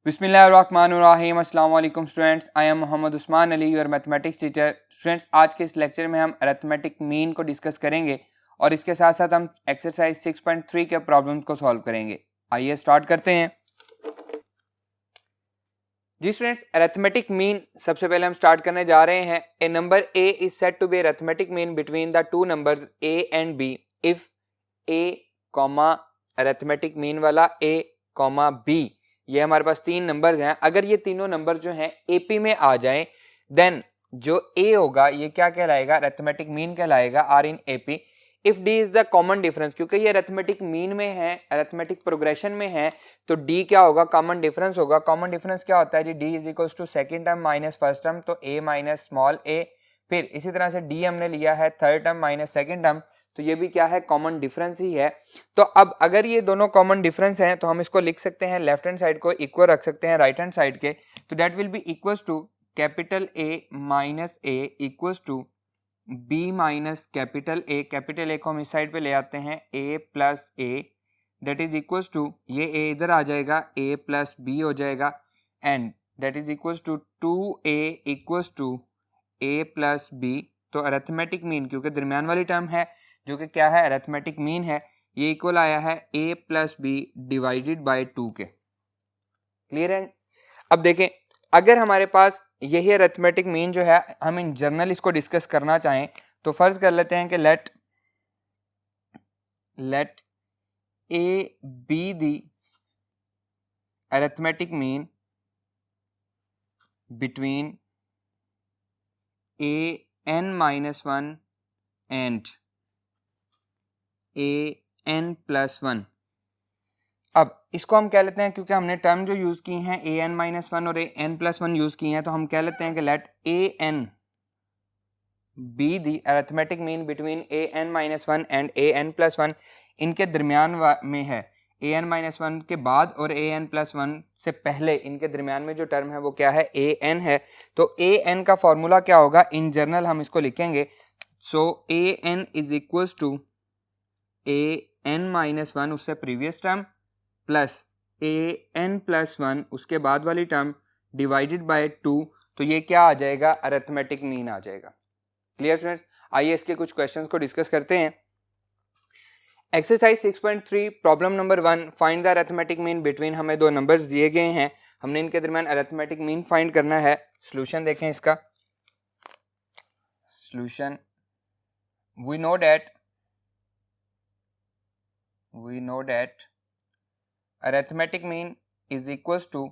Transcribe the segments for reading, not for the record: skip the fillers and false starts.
बिस्मिल्लाहिर्रहमानिर्रहीम। अस्सलाम वालेकुम students, I am Mohammad Usman Ali, your mathematics teacher. Students, आज के इस लेक्चर में हम अरिथमेटिक मीन को डिस्कस करेंगे और इसके साथ साथ हम एक्सरसाइज 6.3 के प्रॉब्लम्स को सॉल्व करेंगे। आइए स्टार्ट करते हैं। जी स्टूडेंट्स, अरिथमेटिक मीन सबसे पहले हम स्टार्ट करने जा रहे हैं। A number A is said to be arithmetic mean between the two numbers A and B if A comma arithmetic mean वाला ए कॉमा बी, ये हमारे पास तीन नंबर्स हैं। अगर ये तीनों नंबर जो हैं एपी में आ जाएं, देन जो ए होगा ये क्या कहलाएगा? अरिथमेटिक मीन कहलाएगा, are in AP. If D is the common difference, क्योंकि ये अरिथमेटिक मीन में है, अरिथमेटिक प्रोग्रेशन में है, तो डी क्या होगा? कॉमन डिफरेंस होगा। कॉमन डिफरेंस क्या होता है जी? D is equals to second term minus first term, तो ए माइनस स्मॉल ए। फिर इसी तरह से डी हमने लिया है third term minus second term, तो ये भी क्या है? कॉमन डिफरेंस ही है। तो अब अगर ये दोनों कॉमन डिफरेंस हैं तो हम इसको लिख सकते हैं, लेफ्ट हैंड साइड को इक्वल रख सकते हैं राइट हैंड साइड के, तो that will be equals to capital A minus A equals to B minus capital A. Capital A को हम इस साइड पे ले आते हैं, A plus A, that is equals to, ये ए इधर आ जाएगा, ए प्लस बी हो जाएगा, and that is equals to 2a equals to A plus B. तो अरिथमेटिक मीन, क्योंकि दरमियान वाली टर्म है जो कि क्या है? अरिथमेटिक मीन है, ये इक्वल आया है a plus B divided by 2 के। क्लियर है? अब देखें, अगर हमारे पास यही अरिथमेटिक मीन जो है, हम इन जनरल इसको डिस्कस करना चाहें तो फर्ज कर लेते हैं कि let A be the arithmetic mean between A N minus one and A N plus one. अब इसको हम कह लेते हैं, क्योंकि हमने टर्म जो यूज की हैं ए एन माइनस वन और A N plus one use की हैं, तो हम कह लेते हैं कि let A N be the arithmetic mean between A N minus one and A N plus one. इनके दरमियान में है, ए एन माइनस वन के बाद और ए एन प्लस वन से पहले इनके दरमियान में जो टर्म है वो क्या है? ए एन है। तो ए एन का फॉर्मूला क्या होगा? इन जनरल हम इसको लिखेंगे, so A N is equals to A N minus one, उससे previous term, plus A N plus one, उसके बाद वाली टर्म, डिवाइडेड बाय 2। तो ये क्या आ जाएगा? अरिथमेटिक मीन आ जाएगा। Clear students? आइए इसके कुछ क्वेश्चंस को डिस्कस करते हैं। Exercise 6.3 problem number 1, find the arithmetic mean between, हमें दो नंबर्स दिए गए हैं, हमने इनके दरमियान अरिथमेटिक मीन फाइंड करना है। सॉल्यूशन देखें इसका। Solution, we know that arithmetic mean is equals to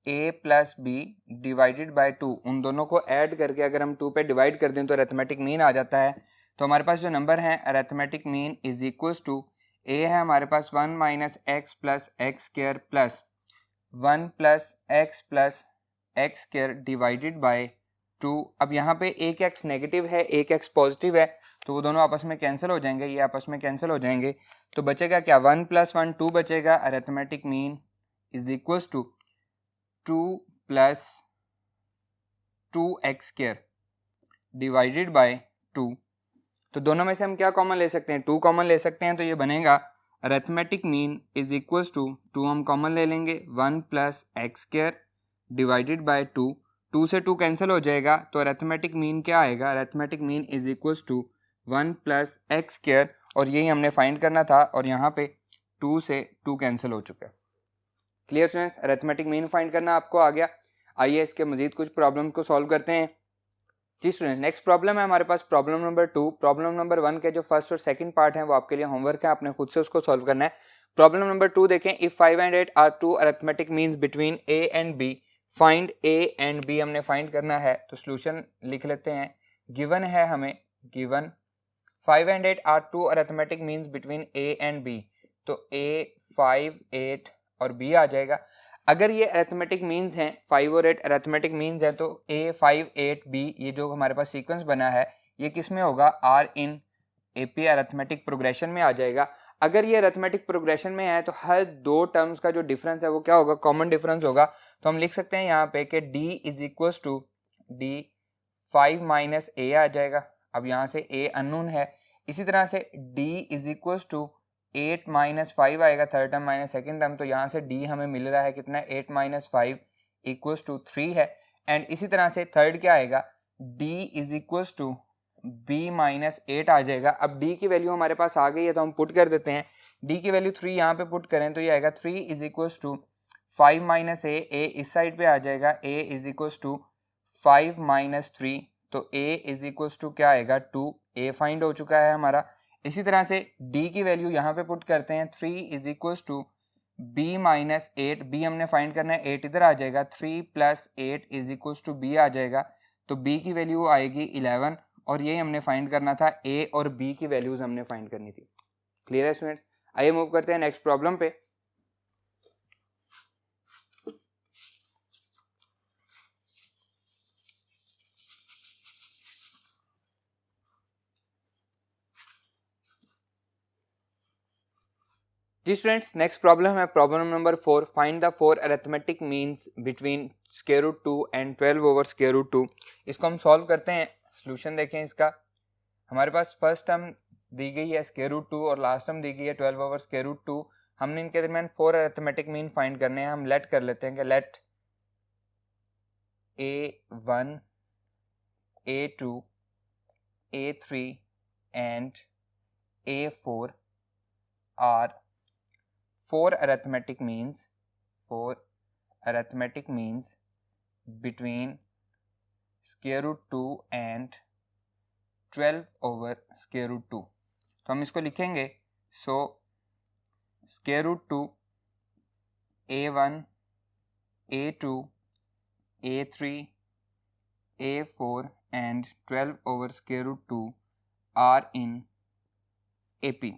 a plus B divided by 2। उन दोनों को ऐड करके अगर हम 2 पे डिवाइड कर दें तो अरिथमेटिक मीन आ जाता है। तो हमारे पास जो नंबर है arithmetic mean is equals to, a है हमारे पास 1 minus X plus X square plus 1 plus X square divided by 2। अब यहाँ पे एक x नेगेटिव है, एक x पॉजिटिव है, तो वो दोनों आपस में कैंसिल हो जाएंगे, ये आपस में कैंसिल हो जाएंगे, तो बचेगा क्या? 1 प्लस 1 2 बचेगा। Arithmetic mean is equals to 2 plus 2x square divided by 2। तो दोनों में से हम क्या कॉमन ले सकते हैं? 2 कॉमन ले सकते हैं, तो ये बनेगा arithmetic mean is equals to 2 हम कॉमन ले लेंगे, 1 plus X square divided by 2। 2 से 2 कैंसिल हो जाएगा, तो अरिथमेटिक मीन क्या आएगा? Arithmetic mean is equals to 1 plus X square, और यही हमने फाइंड करना था, और यहाँ पे 2 से 2 कैंसिल हो चुका है। Clear students? Arithmetic mean find करना आपको आ गया। आइए इसके मजीद कुछ प्रॉब्लम को सॉल्व करते हैं। जी स्टूडेंट, नेक्स्ट प्रॉब्लम है हमारे पास प्रॉब्लम नंबर 2। प्रॉब्लम नंबर 1 के जो फर्स्ट और सेकंड पार्ट है वो आपके लिए होमवर्क है, आपने खुद से उसको सॉल्व करना है। प्रॉब्लम नंबर 2 देखें, if 5 and 8 are two arithmetic means between A and B, find A and B हमने फाइंड करना है। तो सोल्यूशन लिख लेते हैं। गिवन है हमें, given 5 and 8 are two arithmetic means between A and B, तो ए 5 8 और b आ जाएगा। अगर ये अरिथमेटिक मीन्स हैं, 5 और 8 अरिथमेटिक मीन्स हैं, तो a 5 8 b, ये जो हमारे पास सीक्वेंस बना है ये किस में होगा? Are in AP arithmetic progression में आ जाएगा। अगर ये अरिथमेटिक प्रोग्रेशन में है तो हर दो टर्म्स का जो डिफरेंस है वो क्या होगा? कॉमन डिफरेंस होगा। तो हम लिख सकते हैं यहाँ पे कि d is equals to D 5 minus a आ जाएगा। अब यहाँ से a अननोन है, इसी तरह से d is equals to 8 minus 5 आएगा third term minus second term, तो यहाँ से डी हमें मिल रहा है कितना, 8 माइनस 5 इक्वल्स टू 3 है। एंड इसी तरह से थर्ड क्या आएगा, d is equals to b minus 8 आ जाएगा। अब d की वैल्यू हमारे पास आ गई है तो हम पुट कर देते हैं। d की वैल्यू 3 यहाँ पे पुट करें तो ये आएगा 3 is equals to 5 minus a इस साइड पे आ जाएगा, a is equals to 5 minus 3, तो a इज इक्वल्स टू क्या आएगा 2, a फाइंड हो चुका है हमारा। इसी तरह से d की वैल्यू यहाँ पे पुट करते हैं, 3 is equals to b minus 8, b हमने फाइंड करना है, 8 इधर आ जाएगा, 3 plus 8 is equals to b आ जाएगा, तो b की वैल्यू आएगी 11 और ये हमने फाइंड करना था, a और b की वैल्यूज हमने फाइंड करनी थी। क्लियर है स्टूडेंट्स? आइए मूव करते हैं नेक्स्ट प्रॉब्लम पे। जी स्टूडेंट्स, नेक्स्ट प्रॉब्लम है problem number 4, find the 4 arithmetic means between square root 2 and 12 over square root 2। इसको हम सॉल्व करते हैं। सॉल्यूशन देखें इसका, हमारे पास फर्स्ट टर्म दी गई है स्क्वायर रूट 2 और लास्ट टर्म दी गई है 12 ओवर स्क्वायर रूट 2। हमने इनके दरमियान 4 अरिथमेटिक मीन फाइंड करने हैं। हम लेट कर लेते हैं कि let a1 a2 a3 and a4 are 4 arithmetic means between square root 2 and 12 over square root 2। तो हम इसको लिखेंगे, सो square root 2 a1 a2 a3 a4 and 12 over square root 2 are in AP।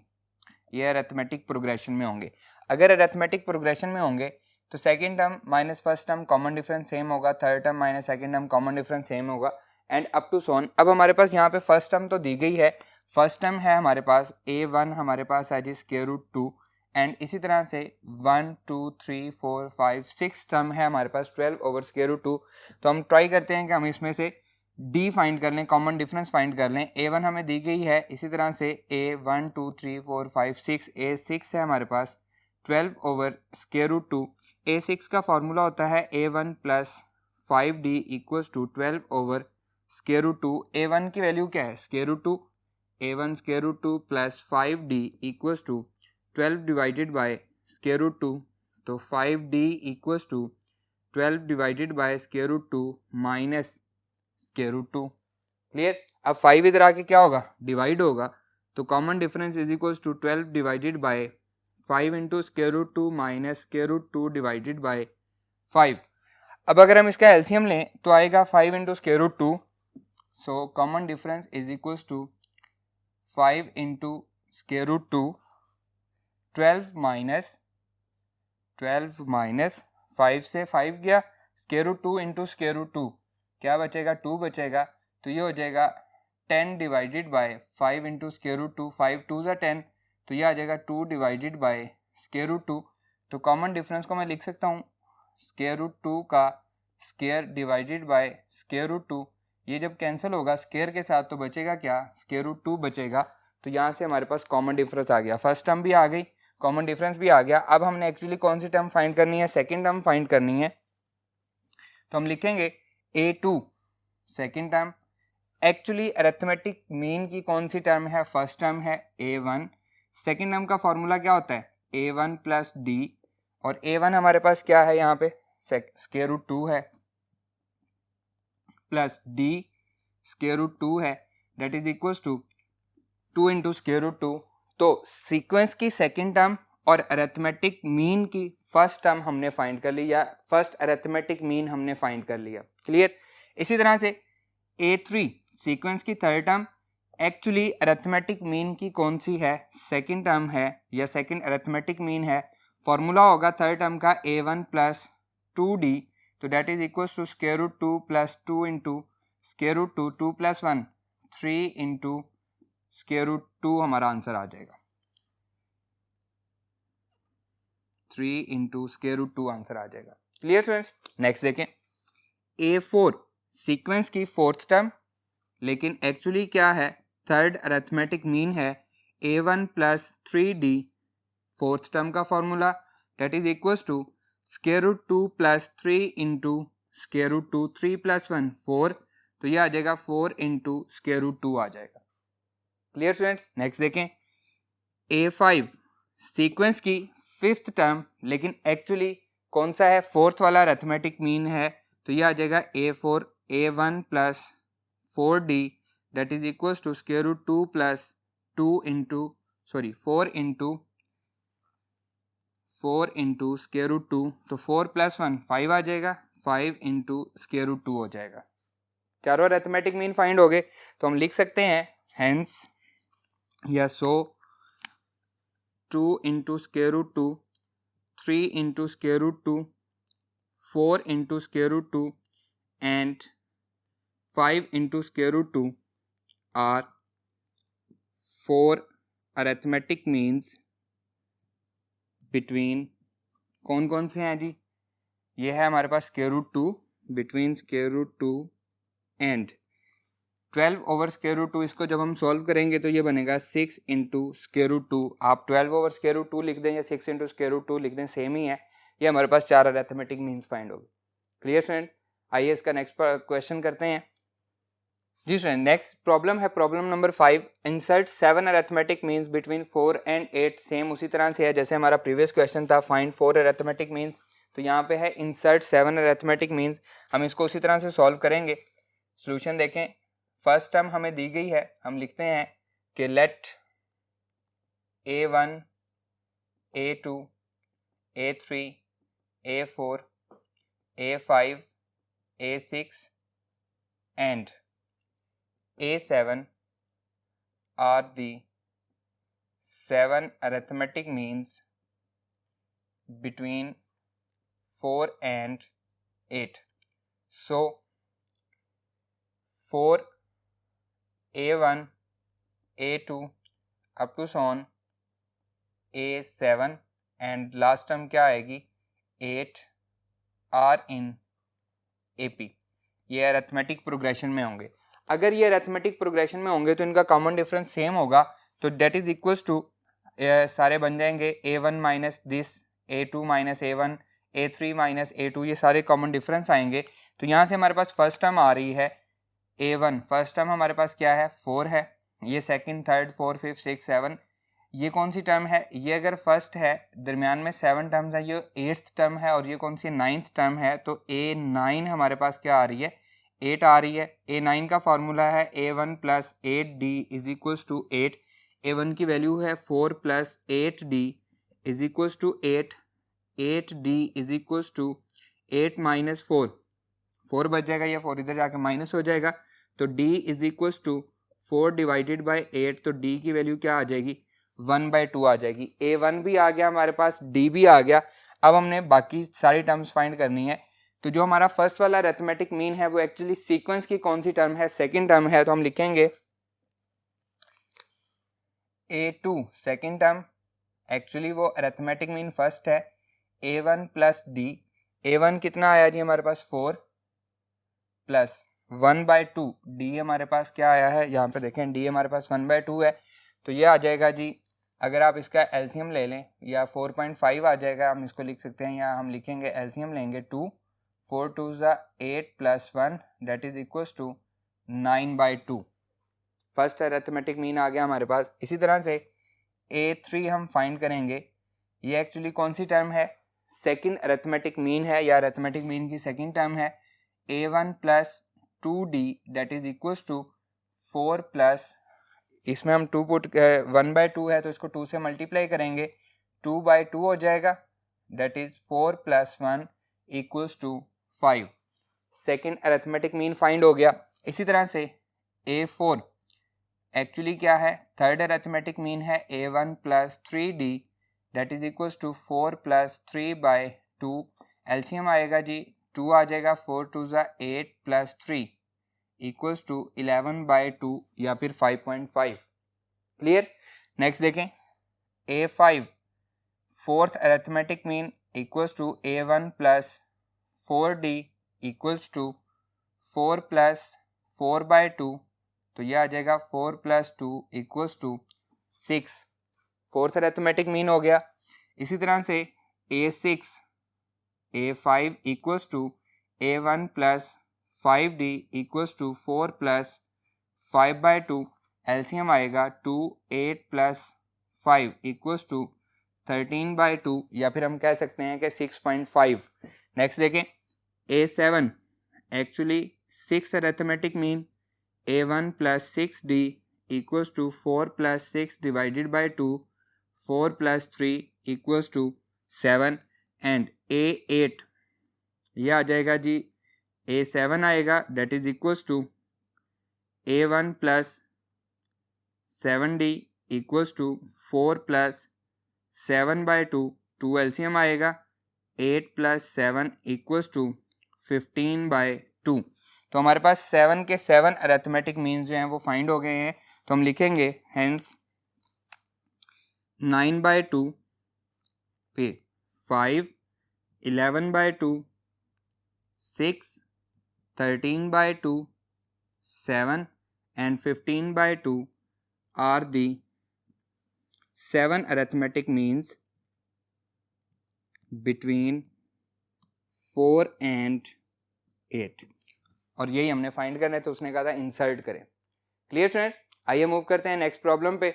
ये अरिथमेटिक प्रोग्रेशन में होंगे। अगर arithmetic progression में होंगे तो second term minus first term common difference same होगा, third term minus second term common difference same होगा, and up to so on. अब हमारे पास यहाँ पे फर्स्ट टर्म तो दी गई है, फर्स्ट टर्म है हमारे पास a1 हमारे पास है जी स्क्वायर रूट 2, एंड इसी तरह से 1 2 3 4 5 6 टर्म है हमारे पास 12 ओवर स्क्वायर रूट 2। तो हम ट्राई करते हैं कि हम इसमें से d फाइंड कर लें, कॉमन डिफरेंस फाइंड कर लें। a1 हमें दी गई है, इसी तरह से a 1 2 3 4 5 6 a 6 है हमारे पास 12 ओवर स्क्वायर रूट 2। a6 का फॉर्मूला होता है a1 plus 5d equals to 12 over square root 2। a1 की वैल्यू क्या है square root 2, a1 square root 2 plus 5d equals to 12 divided by square root 2, तो 5d equals to 12 divided by square root 2 minus square root 2। Clear? अब 5 इधर आके क्या होगा, divide होगा, तो common difference is equals to 12 divided by 5 into square root 2 minus square root 2 divided by 5। अब अगर हम इसका एलसीएम लें तो आएगा 5 into square root 2, so common difference is equals to 5 into square root 2, 12 minus 5 से 5 गया, square root 2 into square root 2 क्या बचेगा, 2 बचेगा, तो ये हो जाएगा 10 divided by 5 into square root 2, 5 2 ज़ा 10, तो ये आ जाएगा 2 डिवाइडेड बाय स्क्वायर रूट 2। तो कॉमन डिफरेंस को मैं लिख सकता हूँ स्क्वायर रूट 2 का square divided by square root 2, ये जब कैंसिल होगा स्क्वायर के साथ तो बचेगा क्या, स्क्वायर रूट 2 बचेगा। तो यहाँ से हमारे पास कॉमन डिफरेंस आ गया, फर्स्ट टर्म भी आ गई, कॉमन डिफरेंस भी आ गया। अब हमने एक्चुअली कौन सी टर्म फाइंड करनी है, सेकेंड टर्म फाइंड करनी है। तो हम लिखेंगे a2 second term, actually arithmetic mean की कौन सी टर्म है, फर्स्ट टर्म है a1, सेकेंड टर्म का फॉर्मूला क्या होता है a1 प्लस d, और a1 हमारे पास क्या है यहाँ पे स्क्वायर रूट 2 है, प्लस d स्क्वायर रूट 2 है, that is equals to 2 into square root 2। तो सीक्वेंस की सेकेंड टर्म और अरिथमेटिक मीन की फर्स्ट टर्म हमने फाइंड कर ली, या फर्स्ट अरिथमेटिक मीन हमने फाइंड कर लिया। क्लियर? इसी तरह से a3 सीक्वेंस की third term, actually arithmetic mean की कौन सी है, सेकंड टर्म है या सेकंड अरिथमेटिक मीन है, फॉर्मूला होगा थर्ड टर्म का a1 प्लस 2d, तो date is equals to square root 2 plus 2 into square root 2, 2 plus 1 3 into square root 2 हमारा आंसर आ जाएगा, 3 इंटू स्क्वायर रूट 2 आंसर आ जाएगा। Clear friends? नेक्स्ट देखें, a4 सीक्वेंस की फोर्थ टर्म, लेकिन एक्चुअली क्या है थर्ड अरिथमेटिक मीन है a1 plus 3d fourth term का formula that is equals to square root 2 plus 3 into square root 2 3 plus 1 4, तो ये आ जाएगा 4 इंटू स्क्वायर रूट 2 आ जाएगा। Clear students. नेक्स्ट देखें A5 सीक्वेंस की फिफ्थ टर्म, लेकिन एक्चुअली कौन सा है, फोर्थ वाला अरिथमेटिक मीन है, तो ये आ जाएगा A4 A1 plus 4D that is equals to square root 2 plus 2 into 4 into square root 2, तो 4 प्लस 1 5 आ जाएगा, 5 इंटू स्क्वायर रूट 2 हो जाएगा। चारों अरिथमेटिक मीन फाइंड हो गए, तो हम लिख सकते हैं हेंस या so 2 into square root 2, 3 into square root 2, 4 into square root 2 and 5 into square root 2 are 4 arithmetic means between, कौन कौन से हैं जी, ये है हमारे पास square root 2, between square root 2 and 12 over square root 2। इसको जब हम सॉल्व करेंगे तो ये बनेगा 6 इंटू स्क्वायर रूट 2। आप 12 ओवर स्क्वायर रूट 2 लिख दें या 6 इंटू स्क्वायर रूट 2 लिख दें, सेम ही है। ये हमारे पास चार अरिथमेटिक मीन्स फाइंड होगी। Clear student. आइए इसका नेक्स्ट क्वेश्चन करते हैं जी स्टूडेंट। नेक्स्ट प्रॉब्लम है problem number 5। Insert 7 arithmetic means between 4 and 8। Same उसी तरह से है जैसे हमारा प्रीवियस क्वेश्चन था फाइंड 4 अरिथमेटिक मीन्स, तो यहाँ पे है इंसर्ट 7 अरिथमेटिक मीन्स। हम इसको उसी तरह से सॉल्व करेंगे। सोल्यूशन देखें, फर्स्ट टर्म हमें दी गई है, हम लिखते हैं कि let A1 A2 A3 A4 A5 A6 and A7 are the 7 arithmetic means between 4 and 8. So for A1 A2 up to so on A7 and last term क्या आएगी 8 are in AP। ये अरिथमेटिक प्रोग्रेशन में होंगे। अगर ये arithmetic progression में होंगे तो इनका कॉमन डिफरेंस सेम होगा, तो डेट इज इक्वल्स टू सारे बन जाएंगे A1 minus this, A2 minus A1, A3 minus A2, ये सारे कॉमन डिफरेंस आएंगे। तो यहाँ से हमारे पास फर्स्ट टर्म आ रही है A1, फर्स्ट टर्म हमारे पास क्या है 4 है, ये सेकंड थर्ड फोर्थ फिफ्थ 6 7, ये कौन सी टर्म है, ये अगर फर्स्ट है दरमियान में 7 टर्म्स है, ये 8th टर्म है, और ये कौन सी 9th टर्म है, तो A9 हमारे पास क्या आ रही है 8 आ रही है। A9 का फार्मूला है A1 plus 8D is equals to 8। A1 की वैल्यू है 4 plus 8D is equals to 8। 8D is equals to 8 minus 4 बच जाएगा, ये 4 इधर जाके माइनस हो जाएगा, तो D is equals to 4 divided by 8, तो D की वैल्यू क्या आ जाएगी 1/2 आ जाएगी। A1 भी आ गया हमारे पास, D भी आ गया। अब हमने बाकी सारी टर्म्स फाइंड करनी है। तो जो हमारा फर्स्ट वाला अरिथमेटिक मीन है वो एक्चुअली सीक्वेंस की कौन सी टर्म है, सेकंड टर्म है, तो हम लिखेंगे A2 सेकंड टर्म, एक्चुअली वो अरिथमेटिक मीन फर्स्ट है। A1 प्लस D, A1 कितना आया जी हमारे पास 4 प्लस 1/2, D हमारे पास क्या आया है, यहाँ पे देखें D हमारे पास 1/2 है, तो ये आ जाएगा जी, अगर आप इसका एलसीएम ले लें या 4.5 आ जाएगा, हम इसको लिख सकते हैं, या हम लिखेंगे एलसीएम लेंगे 2, 4 2 8 plus 1 that is equals to 9/2। First arithmetic mean आ गया हमारे पास। इसी तरह से A3 हम फाइंड करेंगे, ये एक्चुअली कौन सी टर्म है, सेकंड अरिथमेटिक मीन है, या अरिथमेटिक मीन की सेकंड टर्म है। A1 plus 2D that is equals to 4 plus, इसमें हम 2 पुट 1/2 है तो इसको 2 से मल्टीप्लाई करेंगे, 2/2 हो जाएगा, that is 4 plus 1 equals to 5। Second arithmetic mean find हो गया। इसी तरह से A4 एक्चुअली क्या है, थर्ड अरिथमेटिक मीन है A1 plus 3D that is equals to 4 plus 3/2। LCM आएगा जी 2 आ जाएगा, 4 2 8 प्लस 3 इक्वल्स टू 11/2 या फिर 5.5। क्लियर। नेक्स्ट देखें A5 fourth arithmetic mean equals to A1 plus 4D equals to 4 plus 4/2, तो यह आ जाएगा 4 plus 2 equals to 6। Fourth arithmetic mean हो गया। इसी तरह से A6 A5 equals to A1 plus 5D equals to 4 plus 5/2, LCM आएगा 2, 8 प्लस 5 इक्वल्स टू 13/2, या फिर हम कह सकते हैं कि 6.5। नेक्स्ट देखें A7 actually 6 arithmetic mean A1 plus 6D equals to 4 plus 6 divided by 2, 4 plus 3 equals to 7, and A8 ये आ जाएगा जी A7 आएगा that is equals to A1 plus 7D equals to 4 plus 7/2, 2 LCM आएगा 8 प्लस 7 इक्वल्स टू 15/2। तो हमारे पास 7 के 7 arithmetic means जो हैं वो फाइंड हो गए हैं। तो हम लिखेंगे हेंस 9/2 फिर 5 11/2 6 13/2 7 and 15/2 are the 7 arithmetic means between 4 and 8, और यही हमने फाइंड करना है। तो उसने कहा था इंसर्ट करें। क्लियर स्टूडेंट्स, आइए मूव करते हैं नेक्स्ट प्रॉब्लम पे।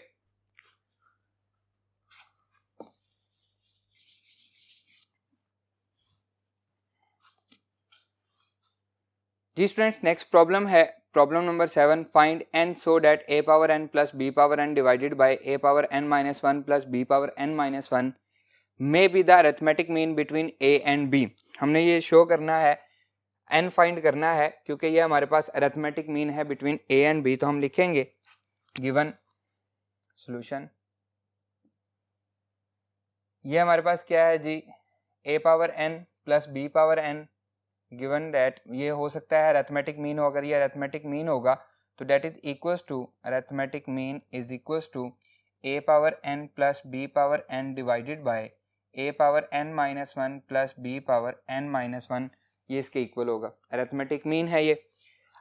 जी स्टूडेंट्स, नेक्स्ट प्रॉब्लम है problem number 7। Find n so that a power n plus b power n divided by a power n minus 1 plus b power n minus 1 may be the arithmetic mean between a and b। हमने ये show करना है, n find करना है, क्योंकि ये हमारे पास अरिथमेटिक मीन है बिटवीन a एंड b। तो हम लिखेंगे गिवन सॉल्यूशन, ये हमारे पास क्या है जी a power n plus b power n given that ये हो सकता है अरिथमेटिक मीन हो। अगर ये अरिथमेटिक मीन होगा तो that is equals to arithmetic mean is equals to a power n plus b power n divided by a power n minus 1 plus b power n minus 1, ये इसके equal होगा। Arithmetic mean है ये।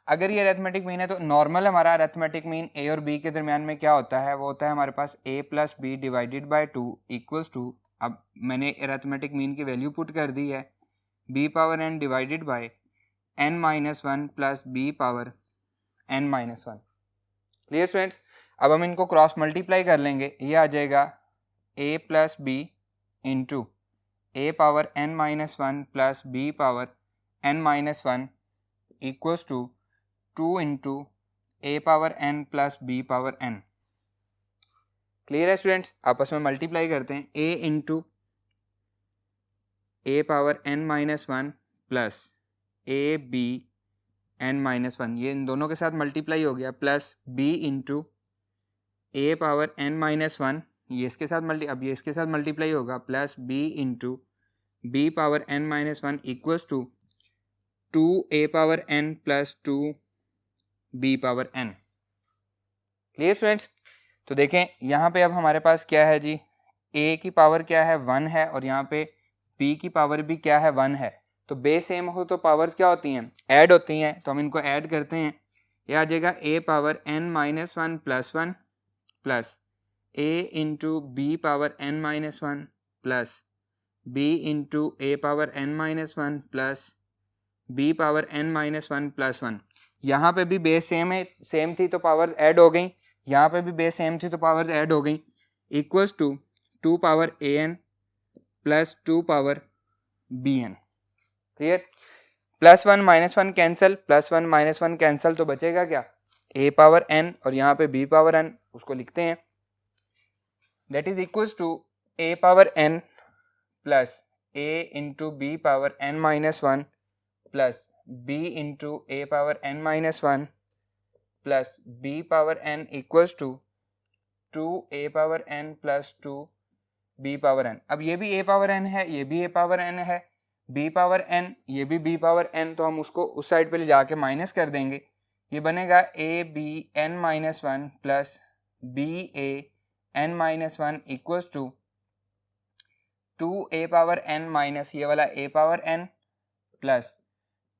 अगर ये arithmetic mean है तो normal हमारा अरिथमेटिक मीन a और b के दरमियान में क्या होता है, वो होता है हमारे पास a plus b divided by 2 equals to, अब मैंने अरिथमेटिक मीन की वैल्यू पुट कर दी है, b power n divided by n minus 1 plus b power n minus 1। Clear students, अब हम इनको क्रॉस मल्टीप्लाई कर लेंगे, ये आ जाएगा a plus b into a power n minus 1 plus b power n minus 1 equals to 2 into a power n plus b power n। Clear है students, आपस में मल्टीप्लाई करते हैं, a into a power n minus 1 plus a b n minus 1, ये इन दोनों के साथ मल्टीप्लाई हो गया, plus b into a power n minus 1, ये इसके साथ अब ये इसके साथ मल्टीप्लाई होगा, plus b into b power n minus 1 equals to 2a power n plus 2b power n। Clear students, तो देखें यहाँ पे अब हमारे पास क्या है जी, a की पावर क्या है 1 है, और यहाँ पे b की पावर भी क्या है 1 है। तो बेस सेम हो तो पावर्स क्या होती हैं, ऐड होती हैं। तो हम इनको ऐड करते हैं, यह आ जाएगा a power n minus 1 plus 1 plus a into b power n minus 1 plus b into a power n minus 1 plus b power n minus 1 plus 1। यहाँ पे भी बेस सेम थी तो पावर ऐड हो गई, यहाँ पे भी बेस सेम थी तो पावर्स ऐड हो गई, equals to 2 power an plus 2 power bn। Clear, plus 1 minus 1 cancel, plus 1 minus 1 cancel, तो बचेगा क्या a पावर n और यहाँ पे b पावर n, उसको लिखते हैं that is equals to a power n plus a into b power n minus 1 plus b into a power n minus 1 plus b power n equals to 2a power n plus 2b power n। अब ये भी a power n है, ये भी a power n है, b power n, ये भी b power n, तो हम उसको उस साइड पे ले जाके माइनस कर देंगे, ये बनेगा a b n minus 1 plus b a n minus 1 equals to 2a power n minus ये वाला a power n plus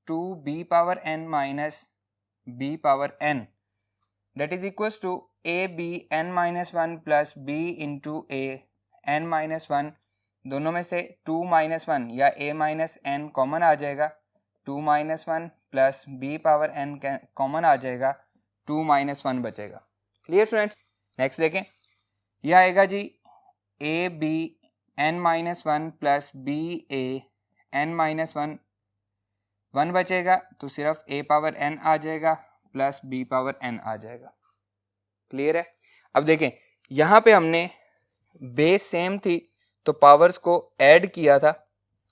2b power n minus b power n, that is equals to a b n minus 1 plus b into a n minus 1, दोनों में से 2 minus 1 या a minus n common आ जाएगा, 2 minus 1 plus b power n common आ जाएगा, 2 minus 1 बचेगा। Clear students? Next देखें, यह आएगा जी a b n minus 1 plus b a n minus 1, 1 बचेगा तो सिर्फ a पावर n आ जाएगा प्लस b पावर n आ जाएगा। क्लियर है? अब देखें, यहाँ पे हमने बेस सेम थी तो पावर्स को ऐड किया था,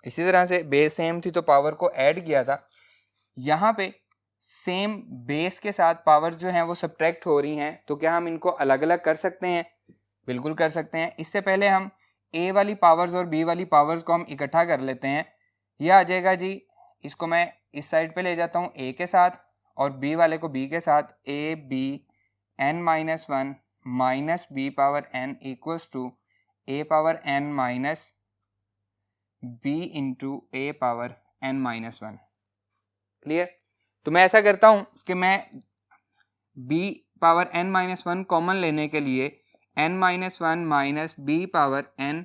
इसी तरह से बेस सेम थी तो पावर को ऐड किया था। यहाँ पे सेम बेस के साथ पावर जो हैं वो सब्ट्रैक्ट हो रही हैं, तो क्या हम इनको अलग अलग कर सकते हैं? बिल्कुल कर सकते हैं। इससे पहले हम a वाली पावर्स और b वाली पावर्स को हम इकट्ठा कर लेते हैं। यह आ जाएगा जी, इसको मैं इस साइड पे ले जाता हूँ a के साथ और b वाले को b के साथ, a b n minus 1 minus b power n equals to a power n minus b into a power n minus 1। Clear? तो मैं ऐसा करता हूँ कि मैं b power n minus 1 common लेने के लिए n minus 1 minus b power n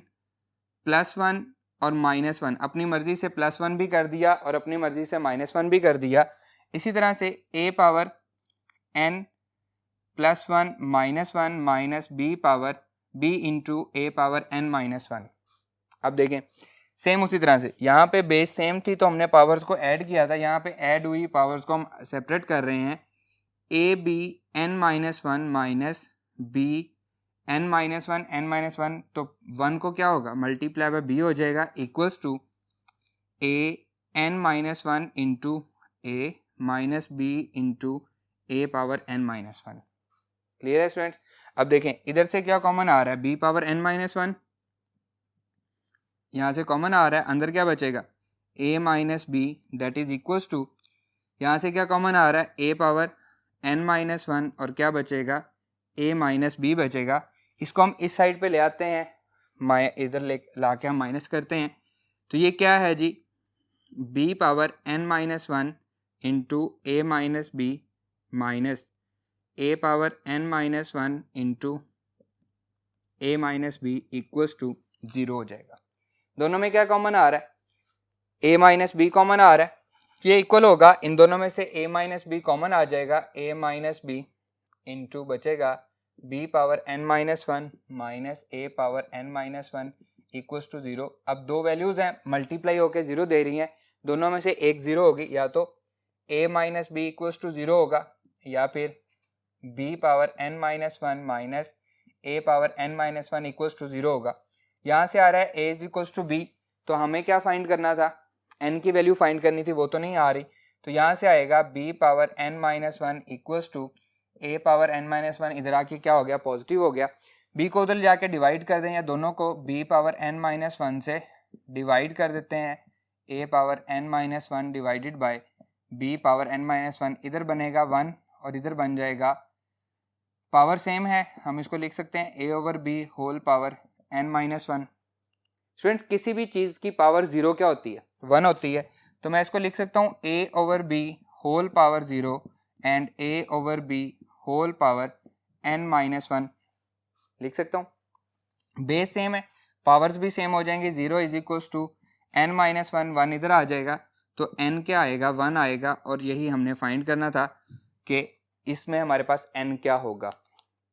plus 1 और माइनस 1, अपनी मर्जी से प्लस 1 भी कर दिया और अपनी मर्जी से माइनस 1 भी कर दिया। इसी तरह से a power n plus 1 minus 1 minus b power b into a power n minus 1। अब देखें, सेम उसी तरह से यहाँ पे बेस सेम थी तो हमने पावर्स को ऐड किया था, यहाँ पे ऐड हुई पावर्स को हम सेपरेट कर रहे हैं। a b n minus 1 minus b n minus 1 n minus 1, तो 1 को क्या होगा, मल्टीप्लाई बाय b हो जाएगा, equals to a n minus 1 into a minus b into a power n minus 1। Clear है स्टूडेंट्स? अब देखें, इधर से क्या कॉमन आ रहा है, b पावर n माइनस 1 यहाँ से कॉमन आ रहा है, अंदर क्या बचेगा, a minus b that is equals to, यहाँ से क्या कॉमन आ रहा है, a पावर n माइनस 1 और क्या बचेगा, a माइनस b बचेगा। इसको हम इस साइड पे ले आते हैं, इधर ले ला के हम माइनस करते हैं, तो ये क्या है जी, b power n minus 1 into a minus b minus a power n minus 1 into a minus b equals to 0 हो जाएगा। दोनों में क्या कॉमन आ रहा है, a माइनस बी कॉमन आ रहा है, ये इक्वल होगा, इन दोनों में से a माइनस बी कॉमन आ जाएगा, a माइनस बी इंटू बचेगा b power n minus 1 minus a power n minus 1 equals to 0। अब दो वैल्यूज हैं, मल्टीप्लाई होकर 0 दे रही हैं, दोनों में से एक 0 होगी, या तो a minus b equals to 0 होगा या फिर b power n minus 1 minus a power n minus 1 equals to 0 होगा। यहाँ से आ रहा है a is equals to b, तो हमें क्या फाइंड करना था, n की वैल्यू फाइंड करनी थी, वो तो नहीं आ रही, तो यहाँ से आएगा b power n minus 1 equals to a power n minus 1, इधर आके क्या हो गया, पॉजिटिव हो गया। b को उधर जाके डिवाइड कर दें, या दोनों को b पावर n माइनस 1 से डिवाइड कर देते हैं, a power n minus 1 divided by b power n minus 1, इधर बनेगा 1 और इधर बन जाएगा, पावर सेम है, हम इसको लिख सकते हैं a over b whole power n minus 1। Students, किसी भी चीज़ की पावर 0 क्या होती है, 1 होती है, तो मैं इसको लिख सकता हूँ a over b whole power 0 and a over b whole power n minus 1 लिख सकता हूँ। बेस सेम है, पावर्स भी सेम हो जाएंगे, 0 is equals to n minus 1, 1 इधर आ जाएगा, तो n क्या आएगा, 1 आएगा, और यही हमने फाइंड करना था कि इसमें हमारे पास n क्या होगा।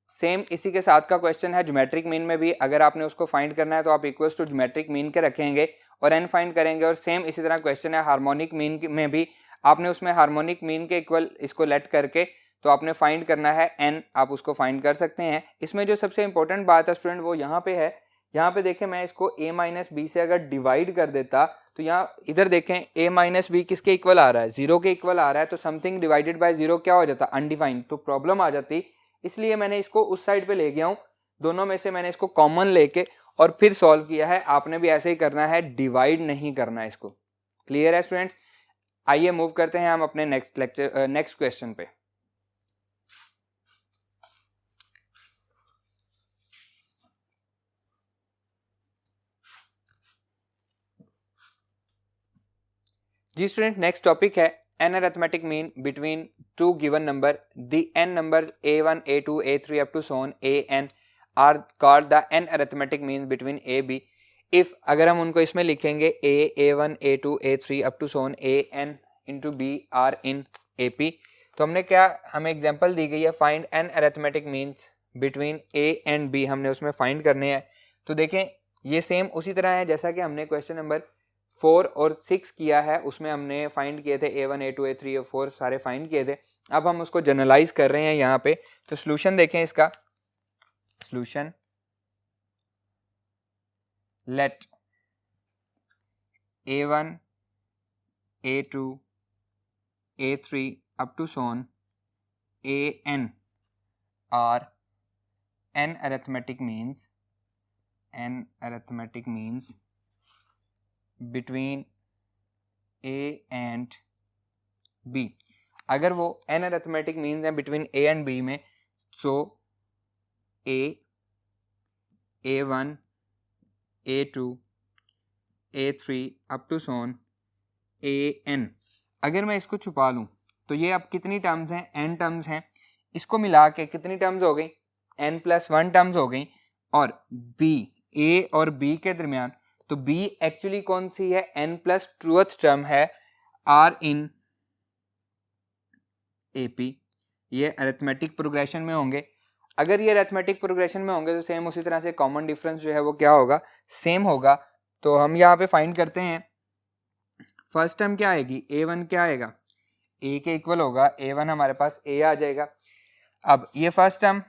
सेम इसी के साथ का क्वेश्चन है ज्योमेट्रिक मीन में भी, अगर आपने उसको फाइंड करना है तो आप इक्वल्स टू ज्योमेट्रिक मीन के रखेंगे और n फाइंड करेंगे, और सेम इसी तरह क्वेश्चन है हार्मोनिक मीन में भी, आपने उसमें हार्मोनिक मीन के इक्वल इसको लेट करके तो आपने फाइंड करना है n, आप उसको फाइंड कर सकते हैं। इसमें जो सबसे इंपॉर्टेंट बात है स्टूडेंट वो यहाँ पे है, यहाँ पे देखें, मैं इसको a माइनस बी से अगर डिवाइड कर देता तो यहाँ इधर देखें a माइनस बी किसके इक्वल आ रहा है, 0 के इक्वल आ रहा है, तो समथिंग डिवाइडेड बाय 0 क्या हो जाता, अनडिफाइंड, तो प्रॉब्लम आ जाती, इसलिए मैंने इसको उस साइड पे ले गया हूँ, दोनों में से मैंने इसको कॉमन लेके और फिर सॉल्व किया है। आपने भी ऐसे ही करना है, डिवाइड नहीं करना है इसको। क्लियर है स्टूडेंट्स? आइए मूव करते हैं हम अपने नेक्स्ट क्वेश्चन पे। जी स्टूडेंट, नेक्स्ट टॉपिक है n arithmetic mean between two given number. The n numbers a1, a2, a3 up to so on an are called the n arithmetic mean between a, b. If अगर हम उनको इसमें लिखेंगे A1, A2, A3 up to so on AN into B are in AP, तो हमने क्या, हमें example दी गई है find an arithmetic means between A and B, हमने उसमें फाइंड करने हैं। तो देखें ये सेम उसी तरह है जैसा कि हमने क्वेश्चन नंबर 4 और 6 किया है, उसमें हमने फाइंड किए थे A1, A2, A3, A4 सारे फाइंड किए थे। अब हम उसको जनरलाइज कर रहे हैं यहाँ पे। तो सोल्यूशन देखें इसका, solution let A1, A2, A3 up to so on AN are n arithmetic means between A and B। अगर वो n arithmetic means हैं between A and B में, so A, A1, A2, A3 up to so on AN। अगर मैं इसको छुपा लूँ तो ये अब कितनी टर्म्स हैं, n टर्म्स हैं, इसको मिला के कितनी टर्म्स हो गई, n+1 टर्म्स हो गई। और B, A और B के दरमियान, तो B एक्चुअली कौन सी है, n+2th टर्म है R इन AP। ये अरिथमेटिक प्रोग्रेशन में होंगे। अगर ये अरिथमेटिक प्रोग्रेशन में होंगे तो सेम उसी तरह से कॉमन डिफरेंस जो है वो क्या होगा, सेम होगा। तो हम यहाँ पे फाइंड करते हैं, फर्स्ट टर्म क्या आएगी, A1 क्या आएगा, A के इक्वल होगा, A1 हमारे पास A आ जाएगा। अब ये फर्स्ट टर्म,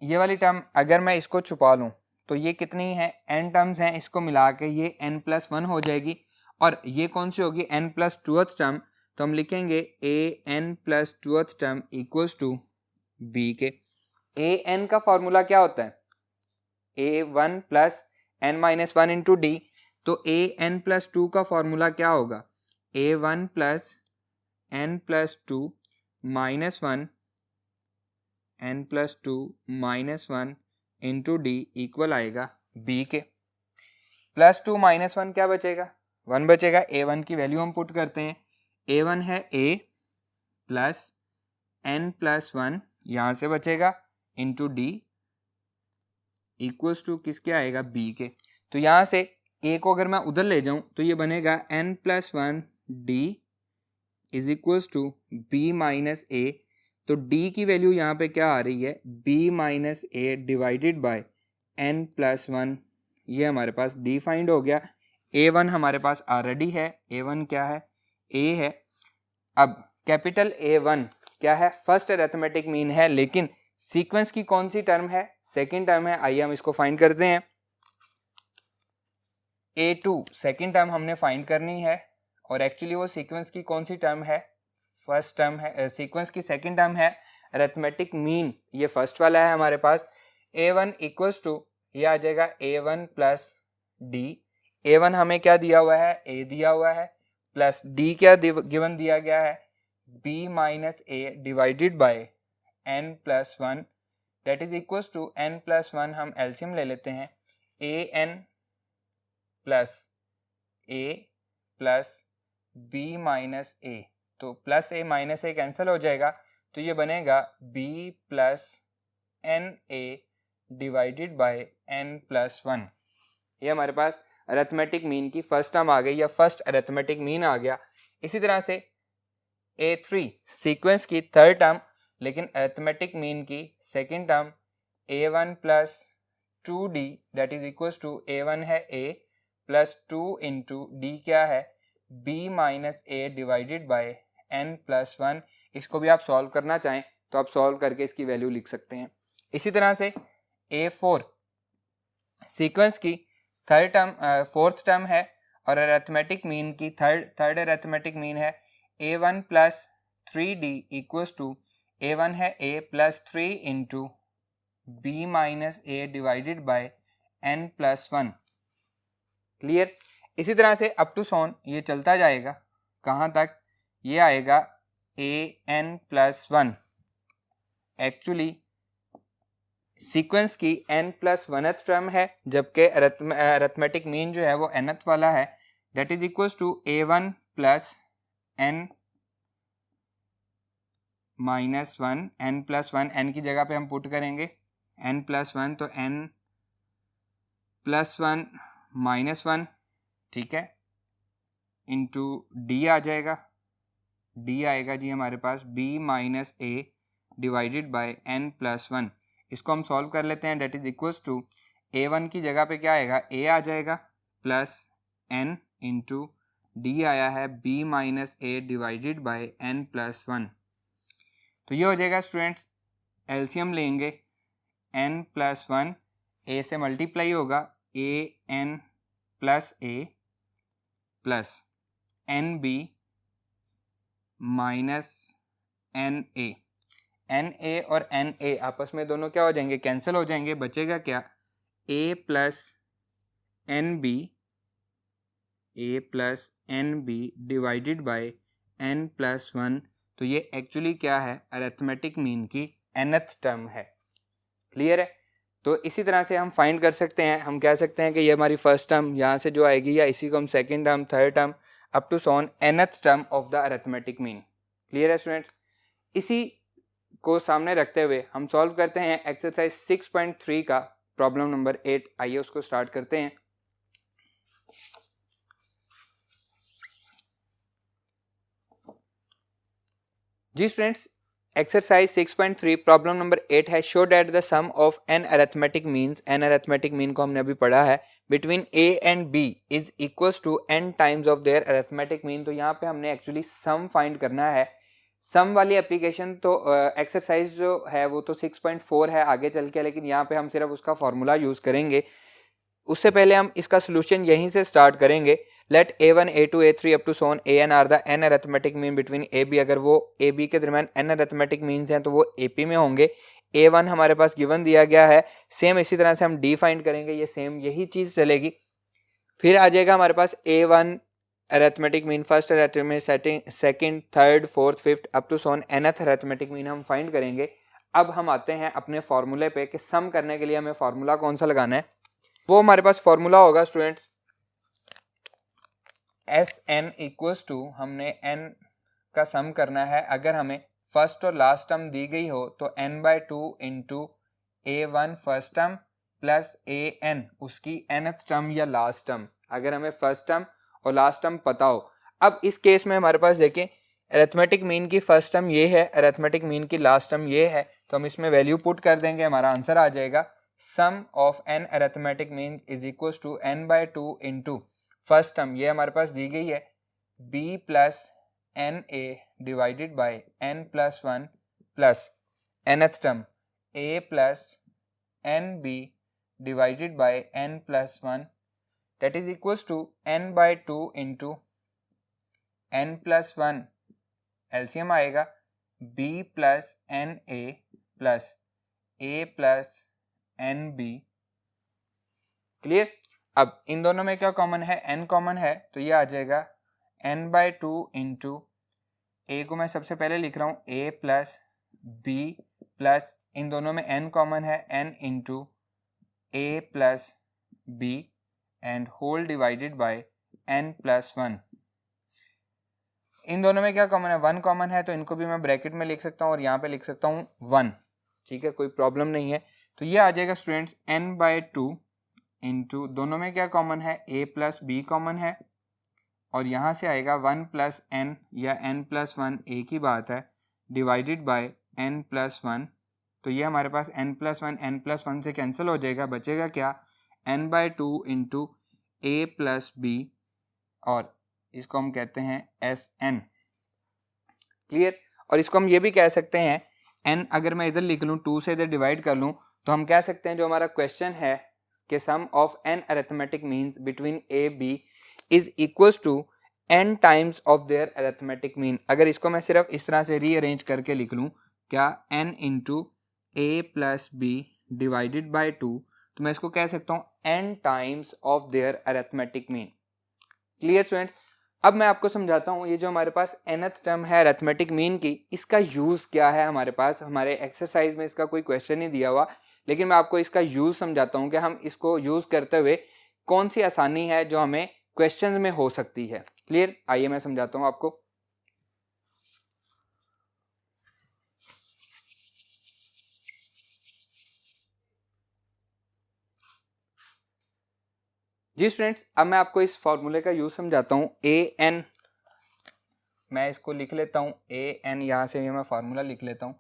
ये वाली टर्म अगर मैं इसको छुपा लूँ तो ये कितनी है, n टर्म्स हैं, इसको मिला के ये n+1 हो जाएगी। और ये कौन सी होगी, n+2th टर्म, तो हम लिखेंगे an+2th term equals to B के। an का फॉर्मूला क्या होता है, A1 plus n-1 into D। तो an+2 का फॉर्मूला क्या होगा, A1 plus n+2 minus 1 n+2 minus 1 into D equal आएगा B के। +2 माइनस 1 क्या बचेगा, 1 बचेगा। A1 की वैल्यू हम पुट करते हैं, A1 है A प्लस n+1 यहाँ से बचेगा इंटू D इक्वल्स टू किसके आएगा, B के। तो यहाँ से A को अगर मैं उधर ले जाऊँ तो ये बनेगा n+1 D is equals to B minus A। तो D की वैल्यू यहाँ पे क्या आ रही है, B minus A divided by n+1। ये हमारे पास D फाइंड हो गया। A1 हमारे पास ऑलरेडी है, A1 क्या है, A है। अब कैपिटल A1 क्या है, फर्स्ट अरिथमेटिक मीन है, लेकिन सीक्वेंस की कौन सी टर्म है, सेकेंड टर्म है। आइए हम इसको फाइंड करते हैं। A2 सेकेंड टर्म हमने फाइंड करनी है, और एक्चुअली वो सीक्वेंस की कौन सी टर्म है, फर्स्ट टर्म है। सीक्वेंस की सेकंड टर्म है अरिथमेटिक मीन, ये फर्स्ट वाला है हमारे पास। A1 इक्वल्स टू ये आ जाएगा A1 प्लस D। A1 हमें क्या दिया हुआ है, A दिया हुआ है, प्लस D क्या गिवन दिया गया है, B minus A divided by n+1 that is equals to n+1 हम एलसीएम ले लेते हैं, AN plus A plus B minus A। तो plus A minus A cancel हो जाएगा, तो ये बनेगा B plus NA divided by n+1। ये हमारे पास अरिथमेटिक मीन की फर्स्ट टर्म आ गई, या फर्स्ट अरिथमेटिक मीन आ गया। इसी तरह से A3 सीक्वेंस की थर्ड टर्म, लेकिन अरिथमेटिक मीन की second term A1 plus 2D that is equals to A1 है A प्लस 2 इंटू D क्या है, B minus A divided by n+1। इसको भी आप सॉल्व करना चाहें तो आप सॉल्व करके इसकी वैल्यू लिख सकते हैं। इसी तरह से A4 सीक्वेंस की थर्ड टर्म फोर्थ टर्म है, और अरिथमेटिक मीन की थर्ड अरिथमेटिक मीन है A1 plus 3D equals to A1 है A plus 3 into B minus A divided by n+1। Clear. इसी तरह से अप टू सोन ये चलता जाएगा, कहाँ तक, ये आएगा an+1। एक्चुअली सीक्वेंस की n+1th टर्म है, जबकि अरिथमेटिक मीन जो है वो nth वाला है, that is equals to A1 plus n minus 1 n+1, n की जगह पे हम पुट करेंगे n+1, तो n+1 -1, ठीक है, इंटू डी आ जाएगा, डी आएगा जी हमारे पास b minus A divided by n+1। इसको हम सॉल्व कर लेते हैं, date is equals to a1 की जगह पे क्या आएगा, a आ जाएगा प्लस n इंटू डी आया है b minus A divided by n+1। तो ये हो जाएगा स्टूडेंट्स, एलसीएम लेंगे n+1, a से मल्टीप्लाई होगा an plus a plus nb minus n a और एन ए आपस में दोनों क्या हो जाएंगे, कैंसिल हो जाएंगे, बचेगा क्या, a plus N B divided by n+1। तो ये एक्चुअली क्या है, अरिथमेटिक मीन की nth टर्म है। क्लियर है। तो इसी तरह से हम फाइंड कर सकते हैं, हम कह सकते हैं कि ये हमारी फर्स्ट टर्म यहाँ से जो आएगी, या इसी को हम second term, third term up to so on nth term of the arithmetic mean. Clear है स्टूडेंट्स। इसी को सामने रखते हुए हम सॉल्व करते हैं एक्सरसाइज 6.3 का प्रॉब्लम नंबर 8। आइए उसको स्टार्ट करते हैं। जी स्टूडेंट्स, एक्सरसाइज 6.3 प्रॉब्लम नंबर 8 है, show that the sum of an arithmetic means, an arithmetic mean को हमने अभी पढ़ा है, between A and B is equals to n times of their arithmetic mean. तो यहाँ पे हमने एक्चुअली सम फाइंड करना है। सम वाली एप्लीकेशन तो एक्सरसाइज जो है वो तो 6.4 है आगे चल के, लेकिन यहाँ पे हम सिर्फ उसका फॉर्मूला यूज करेंगे। उससे पहले हम इसका सोल्यूशन यहीं से स्टार्ट करेंगे। Let a1 a2 a3 up to so on an are the n arithmetic mean between A B. अगर वो ए बी के दरमियान n अरिथमेटिक मीन्स हैं तो वो AP में होंगे। a1 हमारे पास गिवन दिया गया है, सेम इसी तरह से हम d फाइंड करेंगे, ये सेम यही चीज चलेगी। फिर आ जाएगा हमारे पास a1 arithmetic mean, first arithmetic setting, second, third, fourth, fifth up to so on nth arithmetic mean हम फाइंड करेंगे। अब हम आते हैं अपने फॉर्मूले पे कि सम करने के लिए हमें फॉर्मूला कौन सा लगाना है। वो हमारे पास फॉर्मूला होगा स्टूडेंट्स Sn इक्वल्स टू, हमने n का सम करना है। अगर हमें फर्स्ट और लास्ट टर्म दी गई हो तो n/2 into a1 first term plus an उसकी nth टर्म या लास्ट टर्म, अगर हमें फर्स्ट टर्म और लास्ट टर्म पता हो। अब इस केस में हमारे पास देखें, अरिथमेटिक मीन की फर्स्ट टर्म ये है, अरिथमेटिक मीन की लास्ट टर्म ये है, तो हम इसमें वैल्यू पुट कर देंगे, हमारा आंसर आ जाएगा sum of n arithmetic mean is equals to n/2 into first term ये हमारे पास दी गई है b plus N A divided by n+1 plus nth term a plus N B divided by n+1 that is equals to n/2 into n+1 LCM आएगा b plus N A plus a plus N B. Clear. अब इन दोनों में क्या common है, n common है, तो ये आ जाएगा n/2 इंटू a को मैं सबसे पहले लिख रहा हूँ a प्लस b प्लस इन दोनों में n कॉमन है, n into a plus b and whole divided by n+1। इन दोनों में क्या कॉमन है, 1 कॉमन है, तो इनको भी मैं ब्रैकेट में लिख सकता हूँ और यहाँ पे लिख सकता हूँ 1। ठीक है, कोई प्रॉब्लम नहीं है। तो ये आ जाएगा स्टूडेंट्स n/2 इंटू दोनों में क्या कॉमन है, a प्लस b कॉमन है, और यहाँ से आएगा 1 प्लस n या n+1 एक ही बात है, डिवाइडेड बाय n+1। तो ये हमारे पास n+1 से कैंसिल हो जाएगा, बचेगा क्या, n/2 into a plus b, और इसको हम कहते हैं Sn। क्लियर। और इसको हम ये भी कह सकते हैं, n अगर मैं इधर लिख लूँ, 2 से इधर डिवाइड कर लूँ, तो हम कह सकते हैं जो हमारा क्वेश्चन है कि sum of n arithmetic means between a b is equals to n times of their arithmetic mean. अगर इसको मैं सिर्फ इस तरह से रीअरेंज करके लिख लूँ, क्या, n into a plus b divided by 2, तो मैं इसको कह सकता हूँ n times of their arithmetic mean. Clear students. अब मैं आपको समझाता हूँ, ये जो हमारे पास nth टर्म है अरिथमेटिक मीन की, इसका यूज क्या है। हमारे पास हमारे एक्सरसाइज में इसका कोई क्वेश्चन नहीं दिया हुआ, लेकिन मैं आपको इसका यूज समझाता हूँ कि हम इसको यूज करते हुए कौन सी आसानी है जो हमें क्वेश्चंस में हो सकती है। क्लियर। आइए मैं समझाता हूँ आपको। जी स्टूडेंट्स, अब मैं आपको इस फॉर्मूले का यूज समझाता हूँ। an, मैं इसको लिख लेता हूँ an, यहाँ से मैं फार्मूला लिख लेता हूँ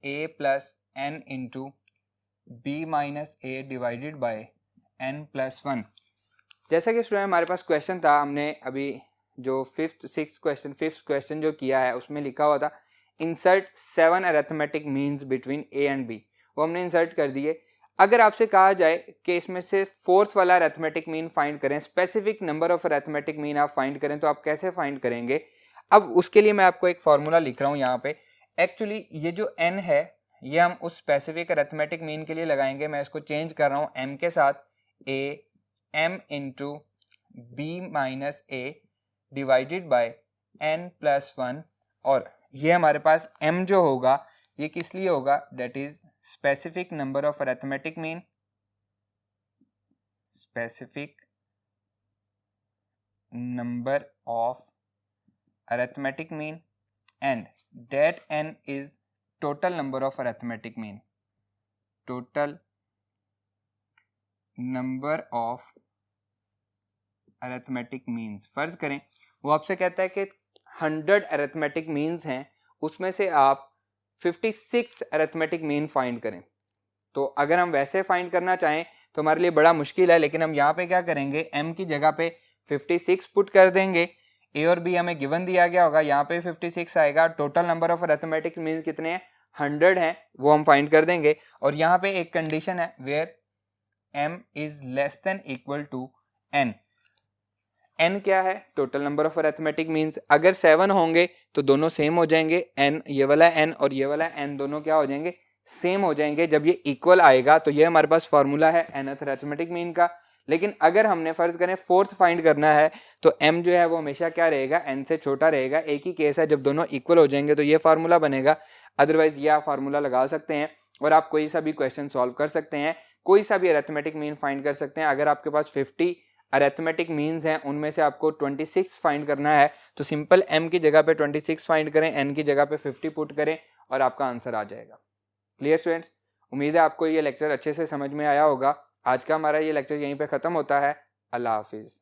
a plus n into b minus a divided by n plus 1। जैसा कि स्टूडेंट हमारे पास क्वेश्चन था, हमने अभी जो फिफ्थ क्वेश्चन जो किया है उसमें लिखा हुआ था insert 7 arithmetic means between a and b, वो हमने इंसर्ट कर दिए। अगर आपसे कहा जाए कि इसमें से फोर्थ वाला अरिथमेटिक मीन फाइंड करें, specific number of arithmetic mean आप फाइंड करें, तो आप कैसे फाइंड करेंगे? अब उसके लिए मैं आपको एक फॉर्मूला लिख रहा हूँ यहाँ पे। एक्चुअली ये जो n है ये हम उस स्पेसिफिक अरिथमेटिक मीन के लिए लगाएंगे। मैं इसको चेंज कर रहा हूँ m के साथ, a m into B minus a divided by n plus 1, और ये हमारे पास m जो होगा ये किस लिए होगा? That is specific number of arithmetic mean, specific number of arithmetic mean, and that n is total number of arithmetic mean, total number of arithmetic means। फर्ज करें वो आपसे कहता है कि 100 arithmetic means हैं, उसमें से आप 56 arithmetic mean फाइंड करें। तो अगर हम वैसे फाइंड करना चाहें तो हमारे लिए बड़ा मुश्किल है, लेकिन हम यहाँ पे क्या करेंगे, m की जगह पे 56 पुट कर देंगे। a और b हमें गिवन दिया गया होगा, यहाँ पे 56 आएगा। Total number of arithmetic mean कितने हैं? 100 हैं, वो हम फाइंड कर देंगे। और यहाँ पे एक कंडीशन है, where m is less than equal to n। n क्या है? Total number of arithmetic means. अगर 7 होंगे तो दोनों सेम हो जाएंगे, n ये वाला n और ये वाला n दोनों क्या हो जाएंगे? सेम हो जाएंगे। जब ये इक्वल आएगा तो ये हमारे पास फॉर्मूला है nth अरिथमेटिक मीन का। लेकिन अगर हमने फर्ज करें फोर्थ फाइंड करना है तो m जो है वो हमेशा क्या रहेगा? n से छोटा रहेगा। एक ही केस है, जब दोनों इक्वल हो जाएंगे तो ये फार्मूला बनेगा, अदरवाइज ये आप फार्मूला लगा सकते हैं और आप कोई सा भी क्वेश्चन सॉल्व कर सकते हैं, कोई सा भी अरिथमेटिक मीन फाइंड कर सकते हैं। अगर आपके पास 50 अरिथमेटिक मीन्स हैं, उनमें से आपको 26 फाइंड करना है तो सिंपल m की जगह पे 26 फाइंड करें, n की जगह पे 50 पुट करें और आपका आंसर आ जाएगा। Clear students? उम्मीद है आपको ये लेक्चर अच्छे से समझ में आया होगा। आज का हमारा ये लेक्चर यहीं पे ख़त्म होता है। अल्लाह हाफिज़।